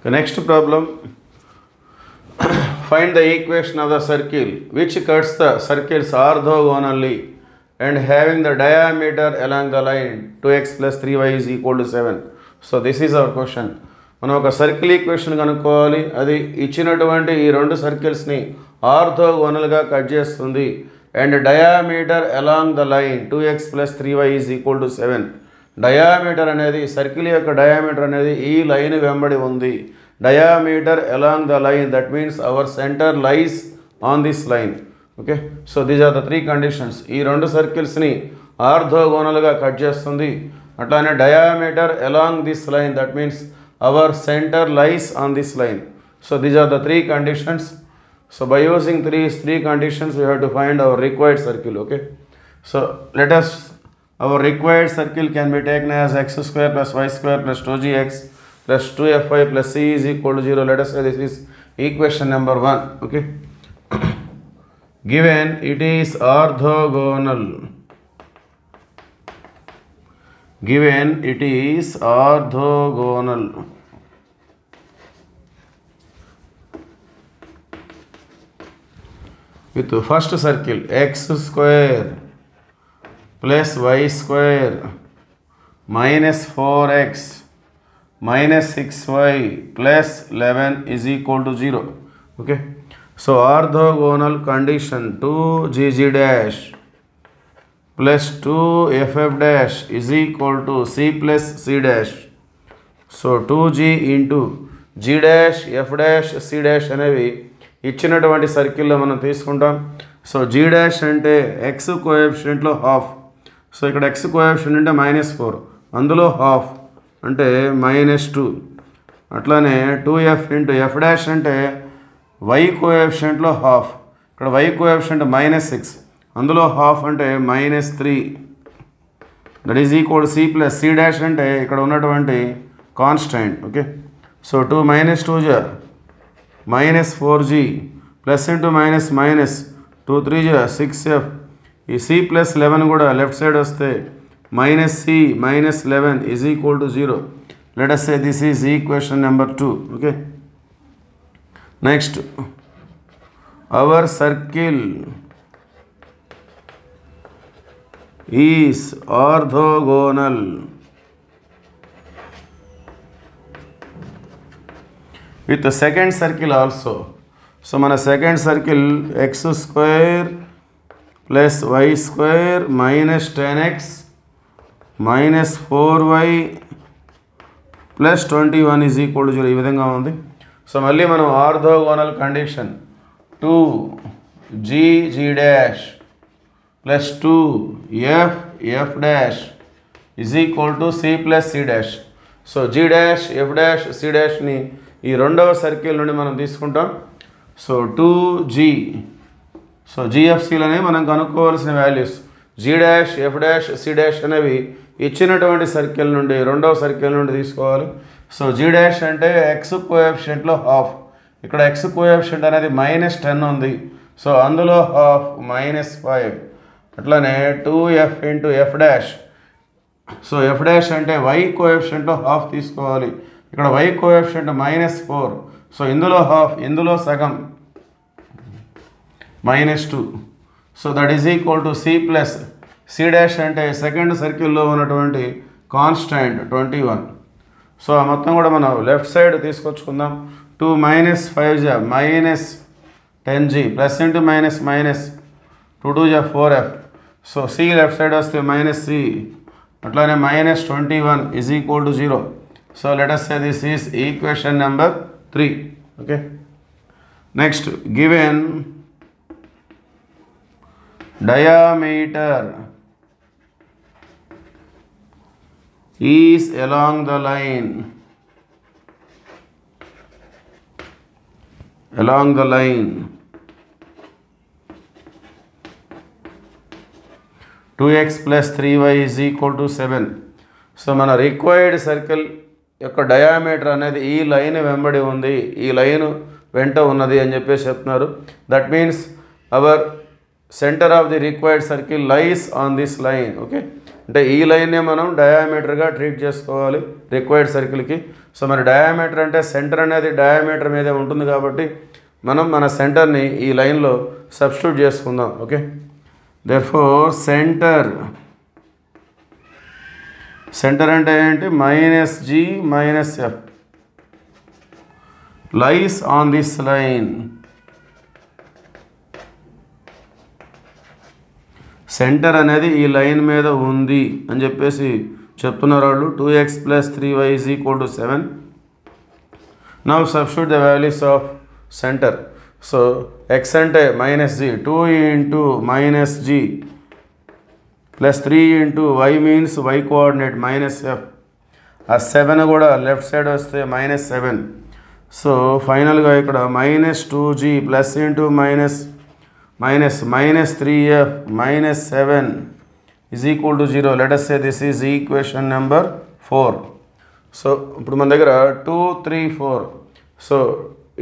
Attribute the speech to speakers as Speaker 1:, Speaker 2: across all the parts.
Speaker 1: The next problem, find the equation of the circle which cuts the circles orthogonally and having the diameter along the line 2x plus 3y is equal to 7. So this is our question. మనం ఒక circle equation కనుక్కోవాలి. అది ఇచ్చినటువంటి ఈ రెండు సర్కిల్స్ని ఆర్థోగోనల్గా cut చేస్తుంది and diameter along the line 2x plus 3y is equal to 7. Diameter అనేది సర్కిల్ యొక్క డయామీటర్ అనేది ఈ లైన్ వెంబడి ఉంది. Diameter along the line, that means our center lies on this line. Okay, so these are the three conditions. ఈ రెండు సర్కిల్స్ని ఆర్థోగోనల్గా కట్ చేస్తుంది. అట్లానే diameter along this line, that means our center lies on this line. So these are the three conditions. So by using three conditions we have to find our required circle. Okay, so let us, our required circle can be taken as x square plus y square plus 2gx plus 2fy plus c is equal to 0. Let us say this is equation number 1. Okay, given it is orthogonal, given it is orthogonal with the first circle x square plus y square minus 4x minus 6y plus 11 is equal to 0. Okay, so orthogonal condition 2gg dash plus 2ff dash is equal to c plus c dash. So 2g into g dash f dash c dash అనేవి ఇచ్చినటువంటి సర్కిల్లో మనం తీసుకుంటాం. So g dash అంటే x కోఎఫిషియంట్లో half. So ఇక్కడ x coefficient అంటే -4, అందులో హాఫ్ అంటే -2. అట్లానే 2f ఇంటూ f dash అంటే y కోఎఫిషియంట్లో హాఫ్. ఇక్కడ y కోఎఫిషియంట్ -6, అందులో హాఫ్ అంటే -3. That is equal C plus C dash అంటే ఇక్కడ ఉన్నటువంటి కాన్స్టెంట్. ఓకే, సో 2 - 2 జా -4g plus into minus minus 2 3 జా 6f. ఈ సి ప్లస్ 11 కూడా లెఫ్ట్ సైడ్ వస్తే -c -11 is equal to 0. Let us say this is equation number 2. Okay, next our circle is orthogonal with the second circle also. So మన second circle x square plus y square minus 10x minus 4y plus 21 is equal to 0 ఈ విధంగా ఉంది. So మళ్ళీ మనం orthogonal condition 2g dash plus 2f f dash is equal to c plus c dash. So g dash f dash c dash ని ఈ రెండవ circle నుండి మనం తీసుకుంటాం. సో 2g, సో gfcలనే మనం కనుక్కోవాల్సిన values. g dash f dash c dash అనేవి ఇచ్చినటువంటి circle నుండి, రెండవ సర్కిల్ నుండి తీసుకోవాలి. సో g dash అంటే x కోఎఫిషియంట్లో హాఫ్. ఇక్కడ x కోఎఫిషియంట్ అనేది -10 ఉంది. సో అందులో హాఫ్ -5. అట్లానే 2f into F dash. So F dash అంటే y కోఎఫిషియంట్లో హాఫ్ తీసుకోవాలి. ఇక్కడ y కోఎఫిషియంట్ -4. సో ఇందులో హాఫ్, ఇందులో సగం -2. So that is equal to C plus C dash అంటే సెకండ్ సర్కిల్లో ఉన్నటువంటి కాన్స్టెంట్ 21. సో మొత్తం కూడా మనం లెఫ్ట్ సైడ్ తీసుకొచ్చుకుందాం. 2 - 5 జా -10g plus into minus minus 2 2 జా 4f. So C left side వస్తే -c, అట్లానే -21 is equal to 0. So let us say this is equation number 3. Okay, next given diameter is along the line, along the line 2x plus 3y is equal to 7. So మన required circle యొక్క diameter అనేది ఈ line వెంబడి ఉంది, ఈ line వెంట ఉన్నది అని చెప్పేసి చెప్తున్నారు. That means our centre of the required circle lies on this line. Okay, అంటే ఈ లైన్నే మనం డయామీటర్గా ట్రీట్ చేసుకోవాలి రిక్వైర్డ్ సర్కిల్కి. సో మరి డయామీటర్ అంటే సెంటర్ అనేది డయామీటర్ మీదే ఉంటుంది కాబట్టి మనం మన సెంటర్ని ఈ లైన్లో సబ్స్టిట్యూట్ చేసుకుందాం. ఓకే, దేర్ఫోర్ సెంటర్ అంటే ఏంటి? -g - f lies on this line. Centre అనేది ఈ లైన్ మీద ఉంది అని చెప్పేసి చెప్తున్నారు వాళ్ళు. 2x + 3y = 7. Now substitute the values of centre. So x అంటే -g, 2 × -g + 3 × y means y coordinate -f. ఆ 7 కూడా లెఫ్ట్ సైడ్ వస్తే -7. సో ఫైనల్గా ఇక్కడ -2g + -3f -7 = 0. Let us say this is equation number 4. So ఇప్పుడు మన దగ్గర 2, 3, 4. సో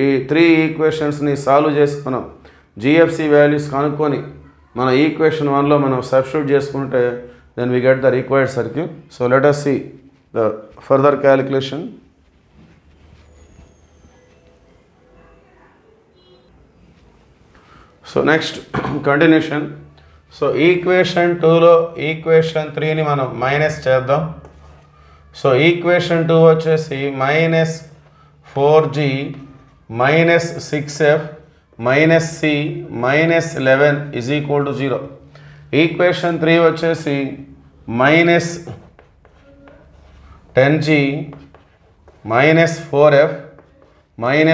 Speaker 1: ఈ 3 ఈక్వేషన్స్ని సాల్వ్ చేసుకున్నాం. జిఎఫ్సి వాల్యూస్ కనుక్కొని మన ఈక్వేషన్ 1లో మనం సబ్స్టిట్యూట్ చేసుకుంటే then we get the required circle. So let us see the further calculation. So next continuation. So equation 2లో ఈక్వేషన్ 3ని మనం మైనస్ చేద్దాం. సో ఈక్వేషన్ 2 వచ్చేసి -4g -6f -c -11 = 0. ఈక్వేషన్ 3 వచ్చేసి -10g -4f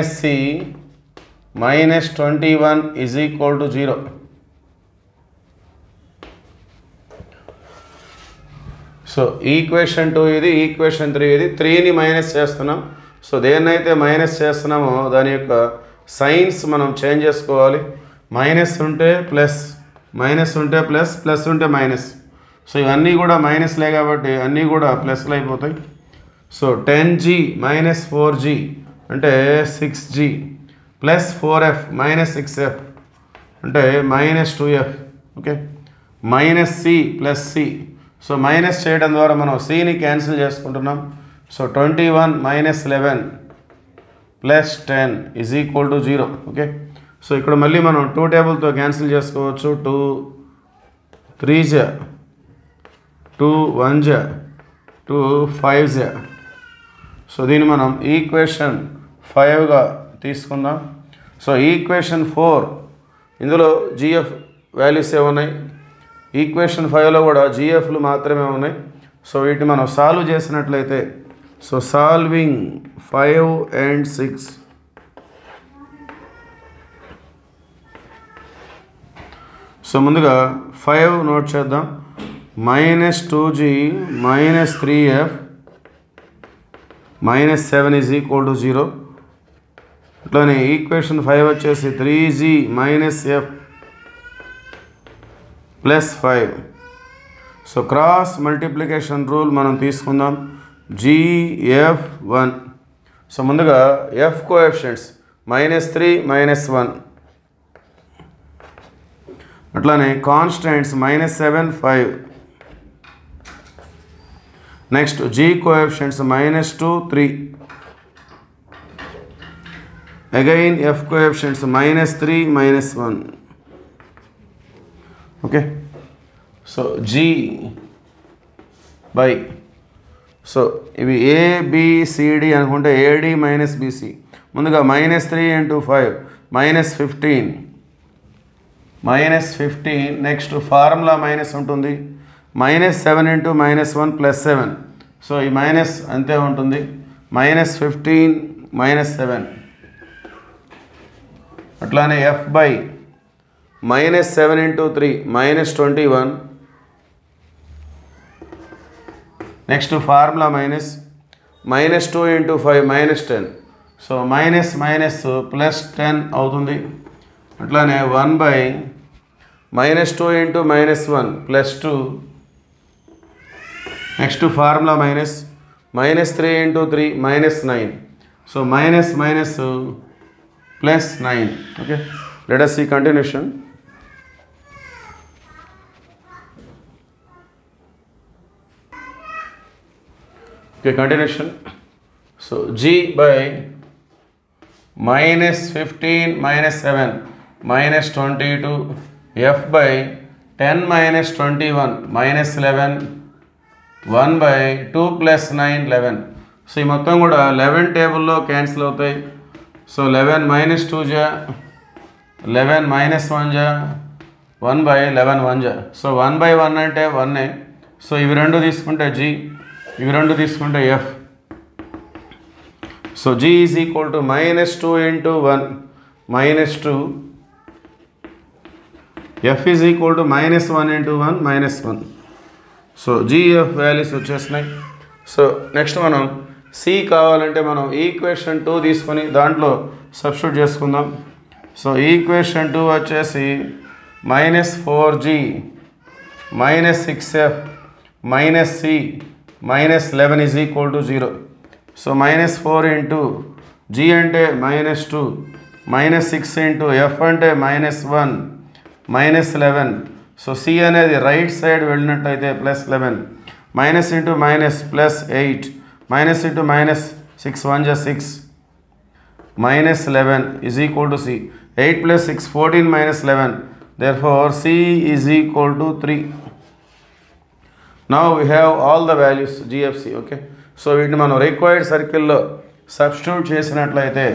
Speaker 1: -c -21 = 0. So equation 2 ఇది, equation 3 ఇది. 3ని minus చేస్తున్నాం. సో దేన్నైతే మైనస్ చేస్తున్నామో దాని యొక్క సైన్స్ మనం చేంజ్ చేసుకోవాలి. మైనస్ ఉంటే ప్లస్, మైనస్ ఉంటే ప్లస్, ప్లస్ ఉంటే మైనస్. సో ఇవన్నీ కూడా మైనస్లే కాబట్టి అన్నీ కూడా ప్లస్లు అయిపోతాయి. సో 10g -4g అంటే 6g +4f -6f అంటే -2f. Okay, -c + c. So minus చేయడం ద్వారా మనం cని క్యాన్సిల్ చేసుకుంటున్నాం. సో 21 - 11 + 10 = 0. ఓకే, సో ఇక్కడ మళ్ళీ మనం 2 టేబుల్తో క్యాన్సిల్ చేసుకోవచ్చు. 2 3s 2 1s 2 5s. సో దీన్ని మనం ఈక్వేషన్ 5గా తీసుకుందాం. సో ఈక్వేషన్ 4 ఇందులో జిఎఫ్ వాల్యూస్ ఏమున్నాయి? ఈక్వేషన్ 5లో కూడా జిఎఫ్లు మాత్రమే ఉన్నాయి. సో వీటిని మనం సాల్వ్ చేసినట్లయితే, సో సాల్వింగ్ 5 and 6. సో ముందుగా 5 నోట్ చేద్దాం. -2g -3f -7 = 0. అట్లానే ఈక్వేషన్ 5 వచ్చేసి 3g -f +5. So cross multiplication rule మనం తీసుకుందాం. gf1. సో ముందుగా f కోఎఫిషియంట్స్ -3 -1. అట్లానే constants -7 5. Next g coefficients -2 3. Again f coefficients -3 -1. Okay, so g by, so ఇవి a b c d అనుకుంటే ad - bc. ముందుగా -3 × 5 -15 next formula minus ఉంటుంది. -7 × -1 +7. So ఈ minus అంతే ఉంటుంది. -15 -7. అట్లానే f by -7 × 3 -21. Next formula minus. -2 × 5 -10. So minus +10 అవుతుంది. అట్లానే 1 by -2 × -1 +2. Next formula minus. -3 × 3 -9. So -9. Okay, let us see continuation. Okay, continuation. So G by minus 15 minus 7 minus 22 F by 10 minus 21 minus 11 1 by 2 plus 9 11. So ఈ మొత్తం కూడా 11 టేబుల్లో cancel అవుతాయి. So 11 minus 2 జా 11 minus 1 జా 1 by 11 1 జా. సో 1 by 1 అంటే 1. So ఇవి రెండు తీసుకుంటే G, ఇవి రెండు తీసుకుంటే F. So G is equal to minus 2 into 1 minus 2. F is equal to minus 1 into 1 minus 1. So GF values వచ్చేసినాయి. సో నెక్స్ట్ మనం C కావాలంటే మనం ఈక్వేషన్ 2 తీసుకొని దాంట్లో సబ్స్టిట్యూట్ చేసుకుందాం. సో ఈక్వేషన్ 2 వచ్చేసి minus 4G minus 6F minus C minus 11 is equal to 0. So minus 4 into G అంటే minus 2 minus 6 into F అంటే minus 1 minus 11. సో C అనేది రైట్ సైడ్ వెళ్ళినట్టయితే plus 11 minus into minus plus 8 minus into minus 6 1 జా 6 minus 11 is equal to C. 8 plus 6 14 minus 11. Therefore C is equal to 3. Now we have all the values GFC. Okay. So వీటిని మనం required సర్కిల్లో substitute చేసినట్లయితే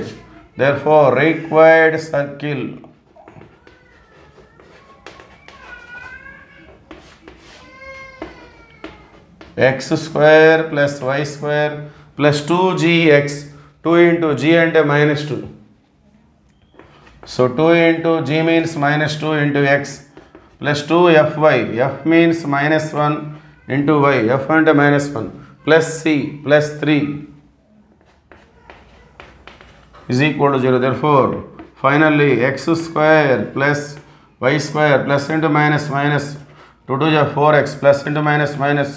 Speaker 1: therefore required circle x square plus y square plus 2gx. 2 into g అంటే minus 2. So 2 into g means minus 2 into x plus 2fy. F means minus 1 into y. F అంటే minus 1 plus c plus 3 is equal to 0. Therefore finally x square plus y square plus into minus minus 2 to 4x plus into minus minus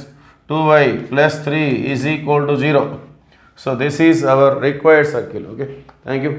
Speaker 1: 2y plus 3 is equal to 0. So this is our required circle. Okay, thank you.